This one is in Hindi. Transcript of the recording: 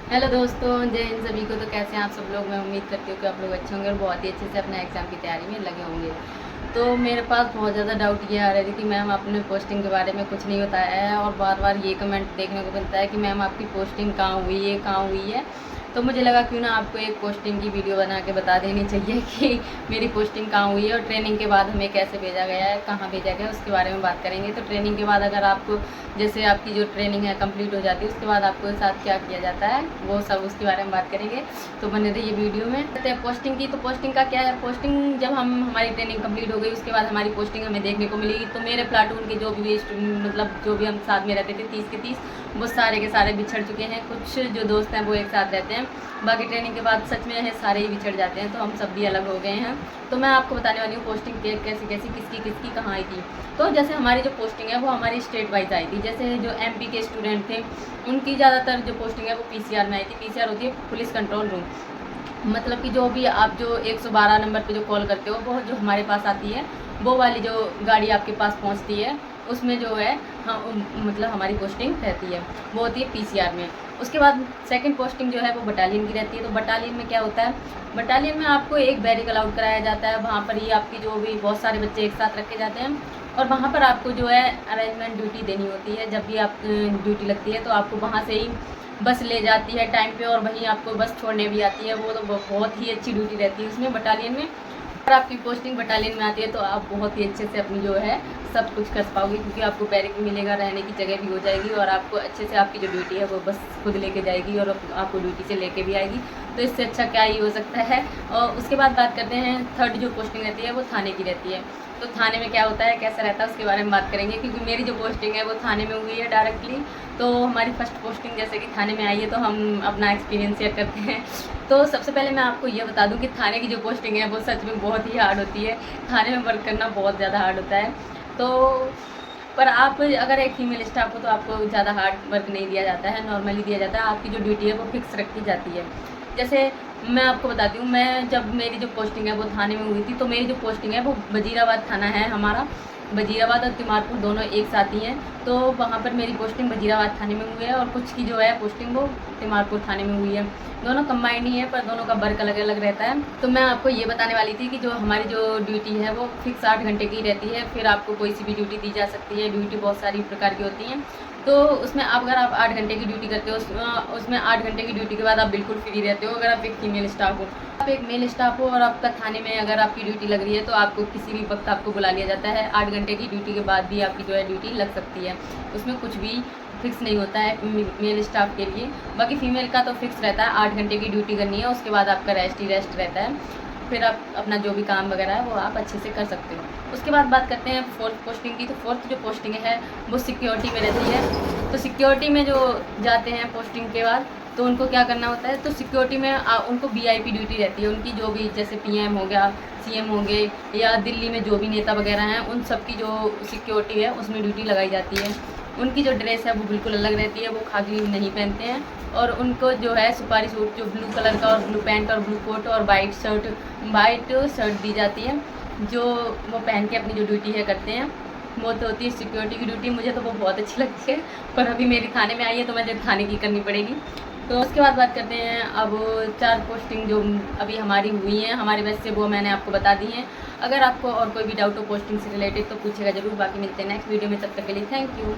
हेलो दोस्तों, जय हिंद सभी को। तो कैसे हैं आप सब लोग। मैं उम्मीद करती हूँ कि आप लोग अच्छे होंगे और बहुत ही अच्छे से अपने एग्ज़ाम की तैयारी में लगे होंगे। तो मेरे पास बहुत ज़्यादा डाउट ये आ रहे थे कि मैम आपने पोस्टिंग के बारे में कुछ नहीं बताया है, और बार बार ये कमेंट देखने को मिलता है कि मैम आपकी पोस्टिंग कहाँ हुई है, कहाँ हुई है। तो मुझे लगा क्यों ना आपको एक पोस्टिंग की वीडियो बना के बता देनी चाहिए कि मेरी पोस्टिंग कहाँ हुई है और ट्रेनिंग के बाद हमें कैसे भेजा गया है, कहाँ भेजा गया है, उसके बारे में बात करेंगे। तो ट्रेनिंग के बाद अगर आपको जैसे आपकी जो ट्रेनिंग है कंप्लीट हो जाती है, उसके बाद आपको साथ क्या किया जाता है वो सब उसके बारे में बात करेंगे। तो बने रहिए वीडियो में। कहते हैं पोस्टिंग की, तो पोस्टिंग का क्या है। पोस्टिंग जब हमारी ट्रेनिंग कंप्लीट हो गई, उसके बाद हमारी पोस्टिंग हमें देखने को मिलेगी। तो मेरे प्लाटून के जो भी मतलब जो भी हम साथ में रहते थे 30 के 30, वो सारे के सारे बिछड़ चुके हैं। कुछ जो दोस्त हैं वो एक साथ रहते हैं, बाकी ट्रेनिंग के बाद सच में है सारे ही बिछड़ जाते हैं। तो हम सब भी अलग हो गए हैं। तो मैं आपको बताने वाली हूँ पोस्टिंग कैसी कैसी किसकी किसकी कहाँ आई थी। तो जैसे हमारी जो पोस्टिंग है वो हमारी स्टेट वाइज आई थी। जैसे जो एमपी के स्टूडेंट थे उनकी ज़्यादातर जो पोस्टिंग है वो पीसीआर में आई थी। पीसीआर होती है पुलिस कंट्रोल रूम। मतलब कि जो भी आप जो 112 नंबर पे जो कॉल करते हो, वो जो हमारे पास आती है, वो वाली जो गाड़ी आपके पास पहुंचती है, उसमें जो है हम मतलब हमारी पोस्टिंग रहती है, वो होती है पीसीआर में। उसके बाद सेकंड पोस्टिंग जो है वो बटालियन की रहती है। तो बटालियन में क्या होता है, बटालियन में आपको एक बैरिक अलाउड कराया जाता है। वहाँ पर ही आपकी जो भी बहुत सारे बच्चे एक साथ रखे जाते हैं, और वहाँ पर आपको जो है अरेंजमेंट ड्यूटी देनी होती है। जब भी आप ड्यूटी लगती है तो आपको वहाँ से ही बस ले जाती है टाइम पे, और वहीं आपको बस छोड़ने भी आती है। वो तो बहुत ही अच्छी ड्यूटी रहती है उसमें बटालियन में। अगर आपकी पोस्टिंग बटालियन में आती है तो आप बहुत ही अच्छे से अपनी जो है सब कुछ कर पाओगे, क्योंकि आपको बैरिक भी मिलेगा, रहने की जगह भी हो जाएगी, और आपको अच्छे से आपकी जो ड्यूटी है वो बस खुद लेके जाएगी और आपको ड्यूटी से लेके भी आएगी। तो इससे अच्छा क्या ही हो सकता है। और उसके बाद बात करते हैं थर्ड जो पोस्टिंग रहती है वो थाने की रहती है। तो थाने में क्या होता है, कैसा रहता है, उसके बारे में बात करेंगे। क्योंकि मेरी जो पोस्टिंग है वो थाने में हुई है डायरेक्टली। तो हमारी फर्स्ट पोस्टिंग जैसे कि थाने में आई है, तो हम अपना एक्सपीरियंस शेयर करते हैं। तो सबसे पहले मैं आपको ये बता दूं कि थाने की जो पोस्टिंग है वो सच में बहुत ही हार्ड होती है। थाने में वर्क करना बहुत ज़्यादा हार्ड होता है। तो पर आप अगर एक फीमेल स्टाफ हो तो आपको ज़्यादा हार्ड वर्क नहीं दिया जाता है, नॉर्मली दिया जाता है। आपकी जो ड्यूटी है वो फिक्स रखी जाती है। जैसे मैं आपको बताती हूँ, मैं जब मेरी जो पोस्टिंग है वो थाने में हुई थी, तो मेरी जो पोस्टिंग है वो वजीराबाद थाना है हमारा। वजीराबाद और तिमारपुर दोनों एक साथ ही हैं। तो वहाँ पर मेरी पोस्टिंग वजीराबाद थाने में हुई है, और कुछ की जो है पोस्टिंग वो तिमारपुर थाने में हुई है। दोनों कंबाइंड ही है, पर दोनों का वर्क अलग अलग रहता है। तो मैं आपको ये बताने वाली थी कि जो हमारी जो ड्यूटी है वो फिक्स 8 घंटे की रहती है। फिर आपको कोई सी भी ड्यूटी दी जा सकती है। ड्यूटी बहुत सारी प्रकार की होती हैं। तो उसमें आप अगर आप 8 घंटे की ड्यूटी करते हो, उसमें 8 घंटे की ड्यूटी के बाद आप बिल्कुल फ्री रहते हो। अगर आप एक फीमेल स्टाफ हो, आप एक मेल स्टाफ हो और आपका थाने में अगर आपकी ड्यूटी लग रही है, तो आपको किसी भी वक्त आपको बुला लिया जाता है। 8 घंटे की ड्यूटी के बाद भी आपकी जो है ड्यूटी लग सकती है। उसमें कुछ भी फिक्स नहीं होता है मेल स्टाफ के लिए। बाकी फीमेल का तो फिक्स रहता है, 8 घंटे की ड्यूटी करनी है, उसके बाद आपका रेस्ट ही रेस्ट रहता है। फिर आप अपना जो भी काम वगैरह है वो आप अच्छे से कर सकते हो। उसके बाद बात करते हैं फोर्थ पोस्टिंग की। तो फोर्थ जो पोस्टिंग है वो सिक्योरिटी में रहती है। तो सिक्योरिटी में जो जाते हैं पोस्टिंग के बाद, तो उनको क्या करना होता है, तो सिक्योरिटी में उनको वीआईपी ड्यूटी रहती है। उनकी जो भी जैसे पीएम हो गया, सीएम होंगे, या दिल्ली में जो भी नेता वगैरह हैं, उन सब की जो सिक्योरिटी है उसमें ड्यूटी लगाई जाती है। उनकी जो ड्रेस है वो बिल्कुल अलग रहती है, वो खाकी नहीं पहनते हैं। और उनको जो है सुपारी सूट जो ब्लू कलर का, और ब्लू पैंट और ब्लू कोट और वाइट शर्ट दी जाती है, जो वो पहन के अपनी जो ड्यूटी है करते हैं। वो तो होती है सिक्योरिटी की ड्यूटी। मुझे तो वो बहुत अच्छी लगती है, पर अभी मेरी थाने में आई है तो मुझे थाने की करनी पड़ेगी। तो उसके बाद बात करते हैं अब 4 पोस्टिंग जो अभी हमारी हुई हैं हमारे बैच से, वो मैंने आपको बता दी हैं। अगर आपको और कोई भी डाउट हो पोस्टिंग से रिलेटेड तो पूछेगा ज़रूर। बाकी मिलते हैं नेक्स्ट वीडियो में, तब तक के लिए थैंक यू।